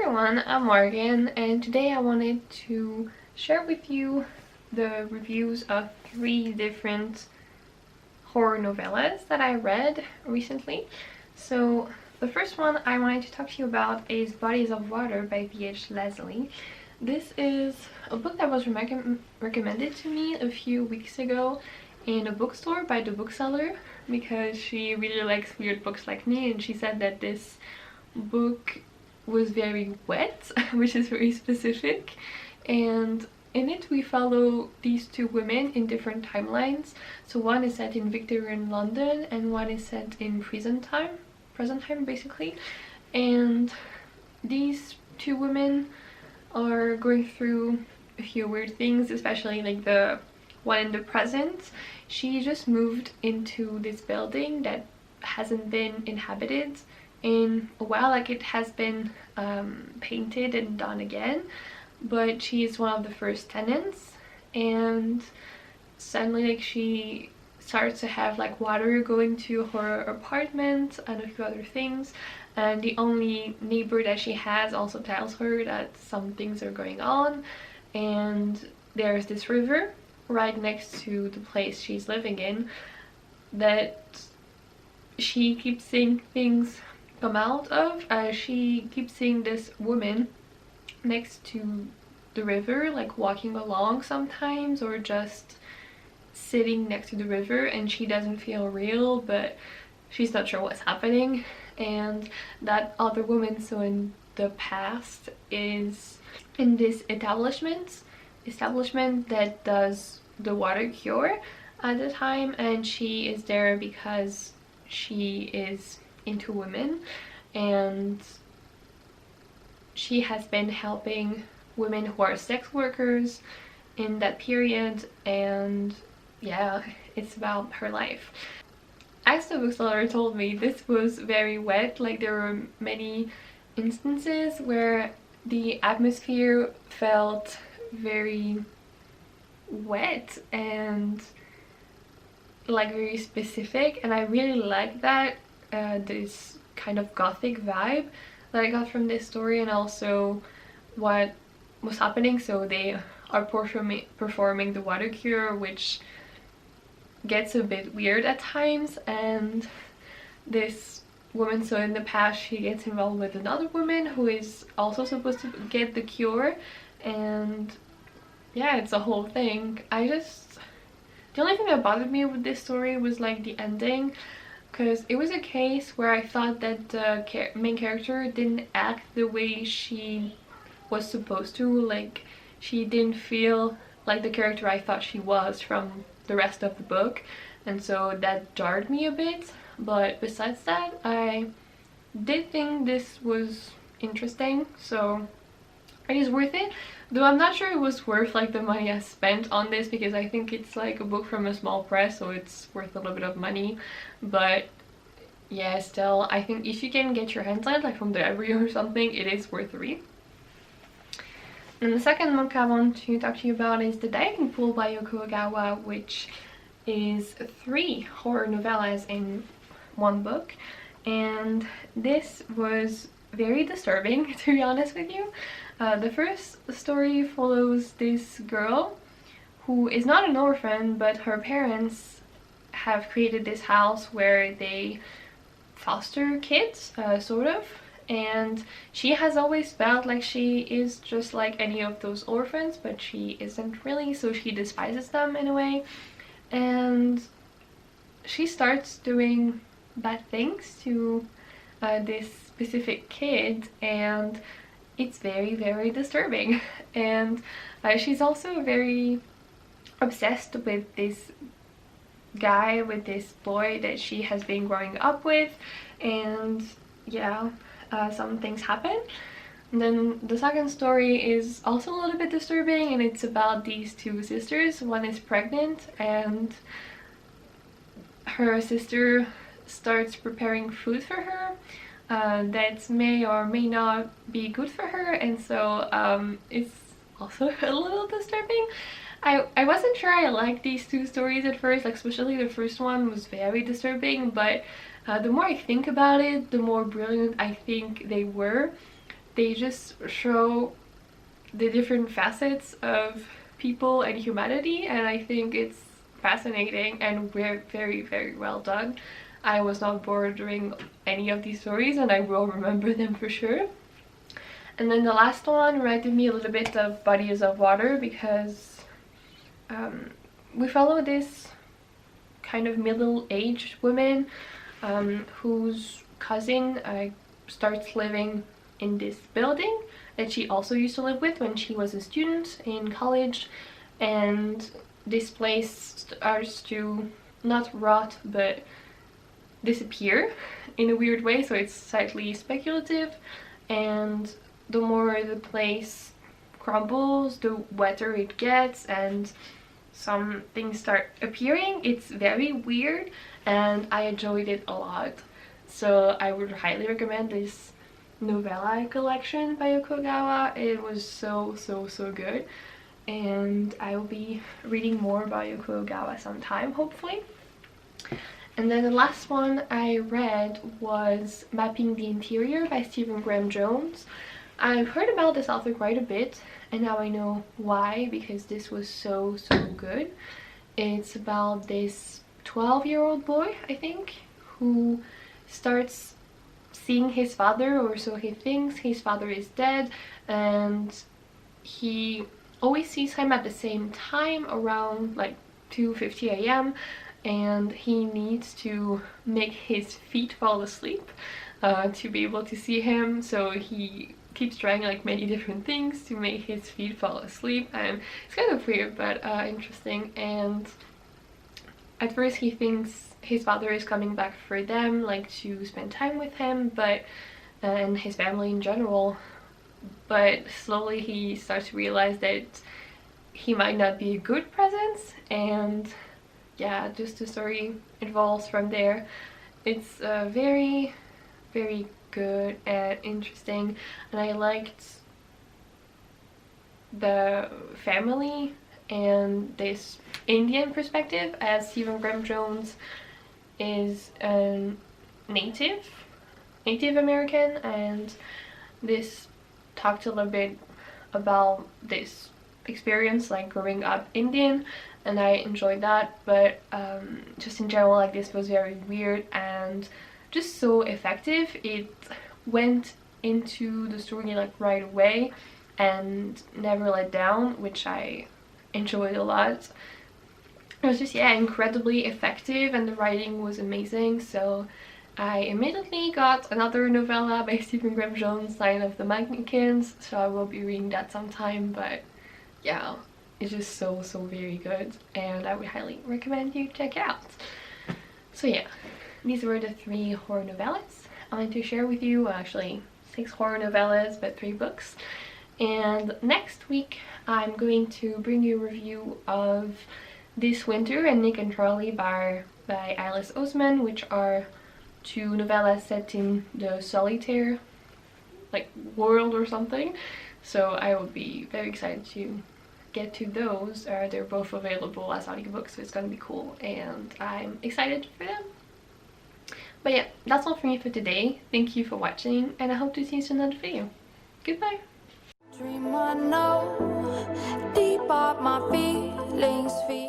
everyone, I'm Morgan, and today I wanted to share with you the reviews of 3 different horror novellas that I read recently. So the first one I wanted to talk to you about is Bodies of Water by V.H. Leslie. This is a book that was recommended to me a few weeks ago in a bookstore by the bookseller because she really likes weird books like me, and she said that this book was very wet, which is very specific, and in it we follow these 2 women in different timelines. So one is set in Victorian London and one is set in present time basically, and these 2 women are going through a few weird things, especially like the one in the present. She just moved into this building that hasn't been inhabited in a while, like it has been painted and done again, but she's one of the first tenants, and suddenly like she starts to have like water going to her apartment and a few other things, and the only neighbor that she has also tells her that some things are going on, and there's this river right next to the place she's living in that she keeps seeing things come out of. She keeps seeing this woman next to the river, like walking along sometimes, or just sitting next to the river, and she doesn't feel real, but she's not sure what's happening. And that other woman, so in the past, is in this establishment that does the water cure at the time, and she is there because she is into women, and she has been helping women who are sex workers in that period, and yeah, it's about her life. As the bookseller told me, this was very wet. Like there were many instances where the atmosphere felt very wet and like very specific, and I really like that. This kind of gothic vibe that I got from this story, and also what was happening. So they are performing the water cure, which gets a bit weird at times, and this woman, so in the past, she gets involved with another woman who is also supposed to get the cure, and yeah, it's a whole thing. The only thing that bothered me with this story was like the ending, because it was a case where I thought that the main character didn't act the way she was supposed to. Like she didn't feel like the character I thought she was from the rest of the book, and so that jarred me a bit. But besides that, I did think this was interesting, so it is worth it. Though I'm not sure it was worth like the money I spent on this, because I think it's like a book from a small press, so it's worth a little bit of money. But yeah, still, I think if you can get your hands on it, like from the library or something, it is worth a read. And the second book I want to talk to you about is The Diving Pool by Yoko Agawa, which is 3 horror novellas in one book. And this was very disturbing, to be honest with you. The first story follows this girl who is not an orphan, but her parents have created this house where they foster kids, sort of, and she has always felt like she is just like any of those orphans, but she isn't really, so she despises them in a way, and she starts doing bad things to this specific kid, and it's very, very disturbing. And she's also very obsessed with this guy, with this boy that she has been growing up with, and yeah, some things happen. And then the second story is also a little bit disturbing, and it's about these 2 sisters. One is pregnant, and her sister starts preparing food for her that may or may not be good for her, and so it's also a little disturbing. I wasn't sure I liked these 2 stories at first, like especially the first one was very disturbing, but the more I think about it, the more brilliant I think they were. they just show the different facets of people and humanity, and I think it's fascinating and very, very, very well done. I was not bored during any of these stories, and I will remember them for sure. And then the last one reminded me a little bit of Bodies of Water, because we follow this kind of middle-aged woman whose cousin starts living in this building that she also used to live with when she was a student in college, and this place starts to not rot but disappear in a weird way, so it's slightly speculative, and the more the place crumbles, the wetter it gets and some things start appearing. It's very weird and I enjoyed it a lot, so I would highly recommend this novella collection by Yoko Agawa. It was so good, and I will be reading more about Yoko Agawa sometime, hopefully. And then the last one I read was Mapping the Interior by Stephen Graham Jones. I've heard about this author quite a bit, and now I know why, because this was so good. It's about this 12-year-old boy, I think, who starts seeing his father, or so he thinks. His father is dead, and he always sees him at the same time, around like 2:50 a.m. and he needs to make his feet fall asleep to be able to see him, so he keeps trying like many different things to make his feet fall asleep, and it's kind of weird but interesting. And at first he thinks his father is coming back for them, like to spend time with him, but and his family in general, but slowly he starts to realize that he might not be a good presence, and yeah, just the story evolves from there. It's very good and interesting, and I liked the family and this Indian perspective, as Stephen Graham Jones is a Native American, and this talked a little bit about this experience, like growing up Indian, and I enjoyed that. But just in general, like, this was very weird and just so effective. It went into the story like right away and never let down, which I enjoyed a lot. It was just, yeah, incredibly effective, and the writing was amazing, so I immediately got another novella by Stephen Graham Jones, Sign of the Mannequins, so I will be reading that sometime. But yeah, it's just so very good, and I would highly recommend you check it out. So yeah, these were the 3 horror novellas I wanted to share with you. Actually 6 horror novellas but 3 books. And next week I'm going to bring you a review of This Winter and Nick and Charlie by Alice Oseman, which are 2 novellas set in the solitaire like world or something. So I will be very excited to get to those. They're both available as audiobooks, so it's gonna be cool, and I'm excited for them. But yeah, that's all for me for today. Thank you for watching, and I hope to see you in another video. Goodbye. Dream I know, deep up my feelings feel